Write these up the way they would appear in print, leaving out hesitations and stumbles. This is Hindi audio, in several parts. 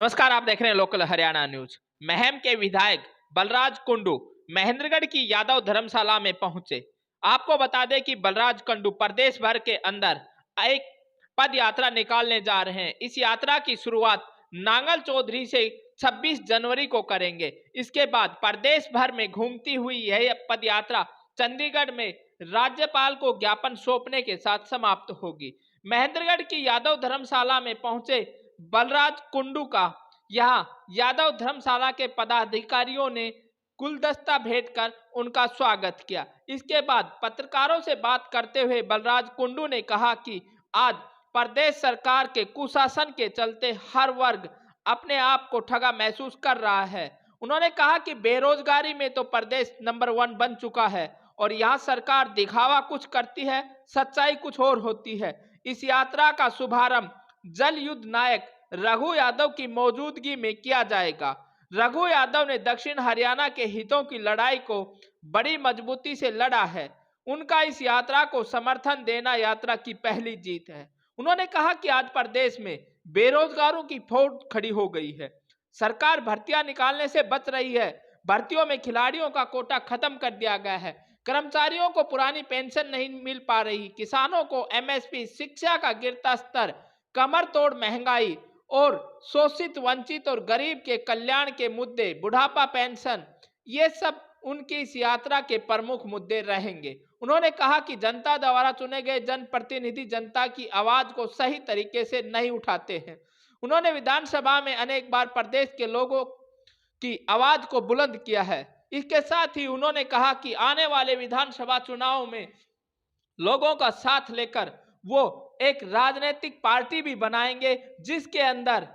नमस्कार, आप देख रहे हैं लोकल हरियाणा न्यूज। महम के विधायक बलराज कुंडू महेंद्रगढ़ की यादव धर्मशाला में पहुंचे। आपको बता दें कि बलराज कुंडू प्रदेश भर के अंदर एक पद यात्रा निकालने जा रहे हैं। इस यात्रा की शुरुआत नांगल चौधरी से 26 जनवरी को करेंगे। इसके बाद प्रदेश भर में घूमती हुई यह पद यात्रा चंडीगढ़ में राज्यपाल को ज्ञापन सौंपने के साथ समाप्त होगी। महेंद्रगढ़ की यादव धर्मशाला में पहुंचे बलराज कुंडू का यहां यादव धर्मशाला के पदाधिकारियों ने गुलदस्ता भेंट कर उनका स्वागत किया। इसके बाद पत्रकारों से बात करते हुए बलराज कुंडू ने कहा कि आज प्रदेश सरकार के कुशासन के चलते हर वर्ग अपने आप को ठगा महसूस कर रहा है। उन्होंने कहा कि बेरोजगारी में तो प्रदेश नंबर 1 बन चुका है और यहाँ सरकार दिखावा कुछ करती है, सच्चाई कुछ और होती है। इस यात्रा का शुभारंभ जल युद्ध नायक रघु यादव की मौजूदगी में किया जाएगा। रघु यादव ने दक्षिण हरियाणा के हितों की लड़ाई को बड़ी मजबूती से लड़ा है। उनका इस यात्रा को समर्थन देना यात्रा की पहली जीत है। उन्होंने कहा कि आज प्रदेश में बेरोजगारों की फौज खड़ी हो गई है। सरकार भर्तियां निकालने से बच रही है। भर्तियों में खिलाड़ियों का कोटा खत्म कर दिया गया है। कर्मचारियों को पुरानी पेंशन नहीं मिल पा रही। किसानों को एमएसपी, शिक्षा का गिरता स्तर, कमर तोड़ महंगाई और शोषित, वंचित और गरीब के कल्याण के मुद्दे, बुढ़ापा पेंशन, ये सब उनकी इस यात्रा के प्रमुख मुद्दे रहेंगे। उन्होंने कहा कि जनता द्वारा चुने गए जनप्रतिनिधि जनता की आवाज को सही तरीके से नहीं उठाते हैं। उन्होंने विधानसभा में अनेक बार प्रदेश के लोगों की आवाज को बुलंद किया है। इसके साथ ही उन्होंने कहा कि आने वाले विधानसभा चुनाव में लोगों का साथ लेकर वो एक राजनीतिक पार्टी भी बनाएंगे जिसके अंदर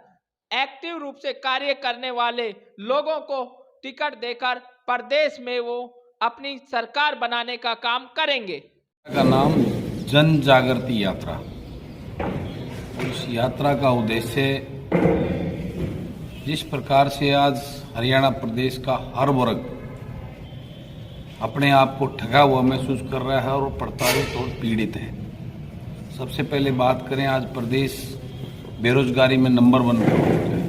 एक्टिव रूप से कार्य करने वाले लोगों को टिकट देकर प्रदेश में वो अपनी सरकार बनाने का काम करेंगे। का नाम जन जागृति यात्रा। इस यात्रा का उद्देश्य जिस प्रकार से आज हरियाणा प्रदेश का हर वर्ग अपने आप को ठगा हुआ महसूस कर रहा है और प्रताड़ित और पीड़ित है। सबसे पहले बात करें, आज प्रदेश बेरोजगारी में नंबर 1 पर पहुंचा है।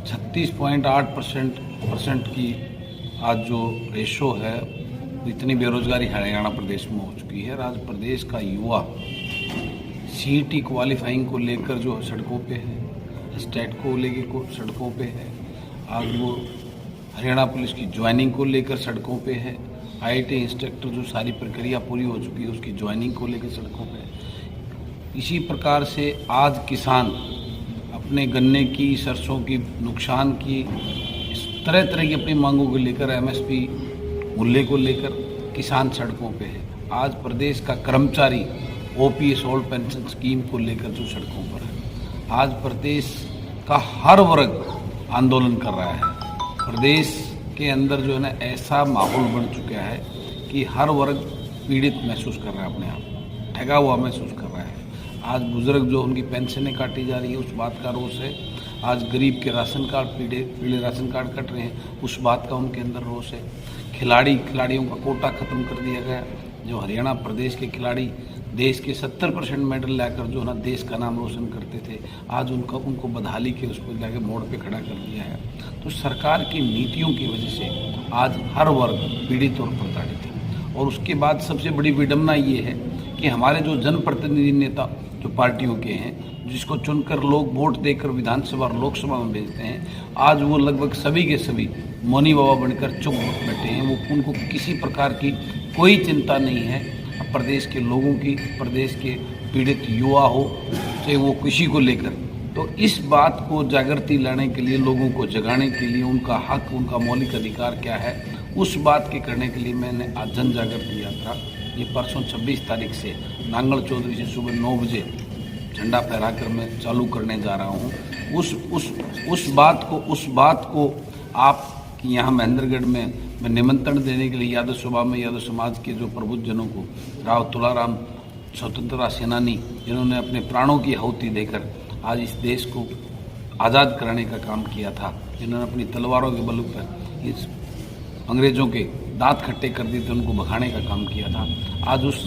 36.8% की आज जो रेशो है, इतनी बेरोजगारी हरियाणा प्रदेश में हो चुकी है। आज प्रदेश का युवा सीईटी क्वालिफाइंग को लेकर जो सड़कों पे है, स्टेट को लेकर सड़कों पे है, आज वो हरियाणा पुलिस की ज्वाइनिंग को लेकर सड़कों पे है, आईटी इंस्ट्रक्टर जो सारी प्रक्रिया पूरी हो चुकी है उसकी ज्वाइनिंग को लेकर सड़कों पे है। इसी प्रकार से आज किसान अपने गन्ने की, सरसों की नुकसान की, इस तरह तरह की अपनी मांगों को लेकर, एमएसपी मूल्य को लेकर किसान सड़कों पे है। आज प्रदेश का कर्मचारी ओपीएस ओल्ड पेंशन स्कीम को लेकर जो सड़कों पर है। आज प्रदेश का हर वर्ग आंदोलन कर रहा है। प्रदेश के अंदर जो है ना, ऐसा माहौल बन चुका है कि हर वर्ग पीड़ित महसूस कर रहा है, अपने आप ठगा हुआ महसूस कर रहा है। आज बुजुर्ग जो उनकी पेंशनें काटी जा रही है उस बात का रोष है। आज गरीब के राशन कार्ड, पीले राशन कार्ड कट रहे हैं, उस बात का उनके अंदर रोष है। खिलाड़ियों का कोटा खत्म कर दिया गया। जो हरियाणा प्रदेश के खिलाड़ी देश के 70% मेडल लाकर जो ना देश का नाम रोशन करते थे, आज उनको बदहाली के उसको जाके मोड़ पे खड़ा कर दिया है। तो सरकार की नीतियों की वजह से आज हर वर्ग पीड़ित और प्रताड़ित है। और उसके बाद सबसे बड़ी विडंबना ये है कि हमारे जो जनप्रतिनिधि नेता जो पार्टियों के हैं, जिसको चुनकर लोग वोट देकर विधानसभा और लोकसभा में भेजते हैं, आज वो लगभग सभी के सभी मौनी बाबा बनकर चुप बैठे हैं। वो उनको किसी प्रकार की कोई चिंता नहीं है प्रदेश के लोगों की, प्रदेश के पीड़ित युवा हो चाहे वो किसी को लेकर। तो इस बात को जागृति लाने के लिए, लोगों को जगाने के लिए, उनका हक, उनका मौलिक अधिकार क्या है, उस बात के करने के लिए मैंने आज जन जागृति यात्रा ये परसों 26 तारीख से नांगल चौधरी से सुबह 9 बजे झंडा फहराकर मैं चालू करने जा रहा हूँ। उस बात को आप यहाँ महेंद्रगढ़ में मैं निमंत्रण देने के लिए यादव सभा में यादव समाज के जो प्रबुद्धजनों को, राव तुलाराम स्वतंत्रता सेनानी जिन्होंने अपने प्राणों की आहुति देकर आज इस देश को आज़ाद कराने का काम किया था, जिन्होंने अपनी तलवारों के बल पर इस अंग्रेज़ों के दांत खट्टे कर दिए थे, उनको भगाने का काम किया था। आज उस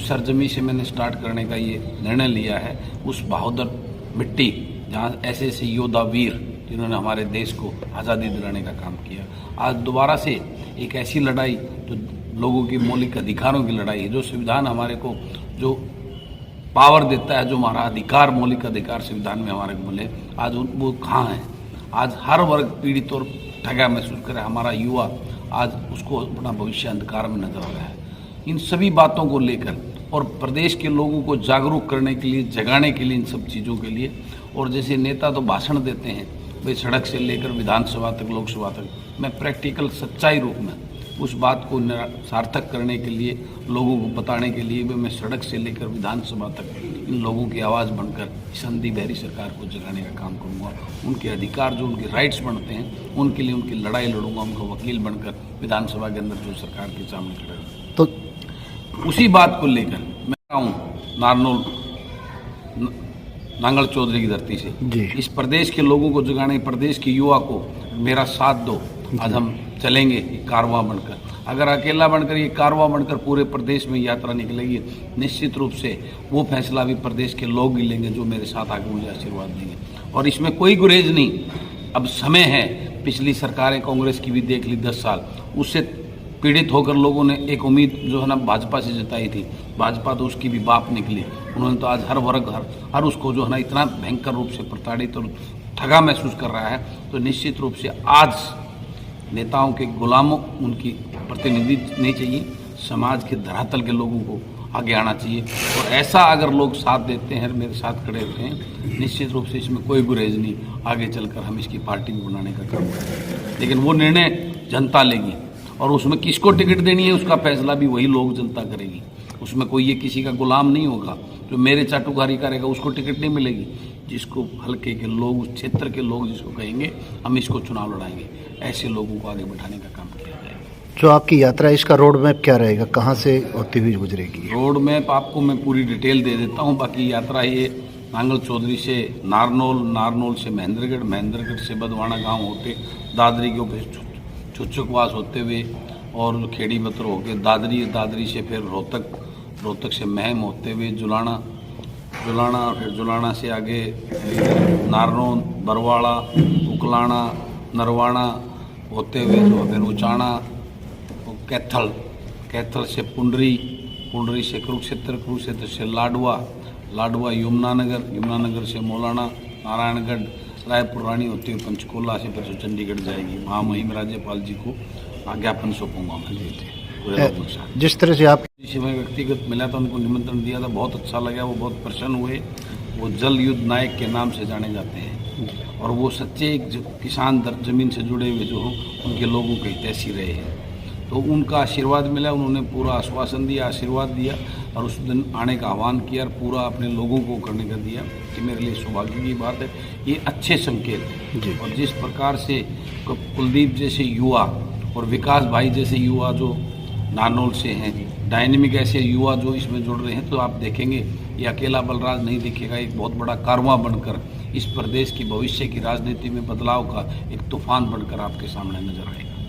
सरजमी से मैंने स्टार्ट करने का ये निर्णय लिया है। उस बहादुर मिट्टी जहाँ ऐसे ऐसे योद्धा वीर जिन्होंने हमारे देश को आज़ादी दिलाने का काम किया, आज दोबारा से एक ऐसी लड़ाई जो लोगों की मौलिक अधिकारों की लड़ाई है, जो संविधान हमारे को जो पावर देता है, जो हमारा अधिकार, मौलिक अधिकार संविधान में हमारे को मिले, आज वो कहाँ है। आज हर वर्ग पीड़ित और ठगा महसूस करे। हमारा युवा आज उसको अपना भविष्य अंधकार में नजर आ रहा है। इन सभी बातों को लेकर और प्रदेश के लोगों को जागरूक करने के लिए, जगाने के लिए, इन सब चीज़ों के लिए, और जैसे नेता तो भाषण देते हैं भाई सड़क से लेकर विधानसभा तक, लोकसभा तक, मैं प्रैक्टिकल सच्चाई रूप में उस बात को सार्थक करने के लिए, लोगों को बताने के लिए भी मैं सड़क से लेकर विधानसभा तक इन लोगों की आवाज़ बनकर इस अंधी बहरी सरकार को जगाने का काम करूँगा। उनके अधिकार जो उनके राइट्स बनते हैं उनके लिए उनकी लड़ाई लड़ूंगा, उनका वकील बनकर विधानसभा के अंदर जो सरकार के सामने खड़ा है। तो उसी बात को लेकर मैं हूँ नारनौल नांगल चौधरी की धरती से इस प्रदेश के लोगों को जगाने, प्रदेश के युवा को मेरा साथ दो। आज हम चलेंगे कारवां बनकर। अगर अकेला बनकर ये कारवां बनकर पूरे प्रदेश में यात्रा निकलेगी, निश्चित रूप से वो फैसला भी प्रदेश के लोग ही लेंगे जो मेरे साथ आके मुझे आशीर्वाद देंगे। और इसमें कोई गुरेज नहीं, अब समय है। पिछली सरकारें कांग्रेस की भी देख ली 10 साल, उससे पीड़ित होकर लोगों ने एक उम्मीद जो है ना भाजपा से जताई थी। भाजपा तो उसकी भी बाप निकली। उन्होंने तो आज हर वर्ग हर उसको जो है ना इतना भयंकर रूप से प्रताड़ित और ठगा महसूस कर रहा है। तो निश्चित रूप से आज नेताओं के गुलामों उनकी प्रतिनिधि नहीं चाहिए, समाज के धरातल के लोगों को आगे आना चाहिए। और ऐसा अगर लोग साथ देते हैं, मेरे साथ खड़े होते हैं, निश्चित रूप से इसमें कोई गुरेज नहीं, आगे चलकर हम इसकी पार्टी भी बनाने का काम करेंगे। लेकिन वो निर्णय जनता लेगी और उसमें किसको टिकट देनी है उसका फैसला भी वही लोग, जनता करेगी। उसमें कोई ये किसी का गुलाम नहीं होगा जो मेरे चाटुकारी करेगा उसको टिकट नहीं मिलेगी। जिसको हल्के के लोग, उस क्षेत्र के लोग जिसको कहेंगे हम इसको चुनाव लड़ाएंगे, ऐसे लोगों को आगे बढ़ाने का काम किया जाएगा। जो आपकी यात्रा है इसका रोड मैप क्या रहेगा, कहाँ से होती हुई गुजरेगी? रोड मैप आपको मैं पूरी डिटेल दे देता हूँ। बाकी यात्रा ये नांगल चौधरी से नारनौल, नारनौल से महेंद्रगढ़, महेंद्रगढ़ से बदवाना गाँव होते दादरी के ऊपर चुचुकवास होते हुए और खेड़ी बतर होके दादरी, दादरी से फिर रोहतक, रोहतक से महम होते हुए जुलाना, जुलाना, फिर जुलाना से आगे नारनौल, बरवाड़ा, उकलाना, नरवाना होते हुए जो फिर उचाना, कैथल, कैथल से पुंडरी, पुंडरी से कुरुक्षेत्र, कुरुक्षेत्र से लाडवा, लाडवा यमुनानगर, यमुनानगर से मौलाना, नारायणगढ़, रायपुर रानी होते हुए पंचकुला से फिर चंडीगढ़ जाएगी। महामहिम राज्यपाल जी को ज्ञापन सौंपूंगा मैं। जिस तरह से आप मैं व्यक्तिगत मिला था, उनको निमंत्रण दिया था, बहुत अच्छा लगा, वो बहुत प्रसन्न हुए। वो जल युद्ध नायक के नाम से जाने जाते हैं और वो सच्चे किसान जमीन से जुड़े हुए जो उनके लोगों के हितैषी रहे हैं। तो उनका आशीर्वाद मिला, उन्होंने पूरा आश्वासन दिया, आशीर्वाद दिया और उस दिन आने का आह्वान किया और पूरा अपने लोगों को करने का दिया कि मेरे लिए सौभाग्य की बात है। ये अच्छे संकेत है। और जिस प्रकार से कुलदीप जैसे युवा और विकास भाई जैसे युवा जो नारनौल से हैं, डायनेमिक ऐसे युवा जो इसमें जुड़ रहे हैं, तो आप देखेंगे ये अकेला बलराज नहीं दिखेगा, एक बहुत बड़ा कारवां बनकर इस प्रदेश की भविष्य की राजनीति में बदलाव का एक तूफान बनकर आपके सामने नजर आएगा।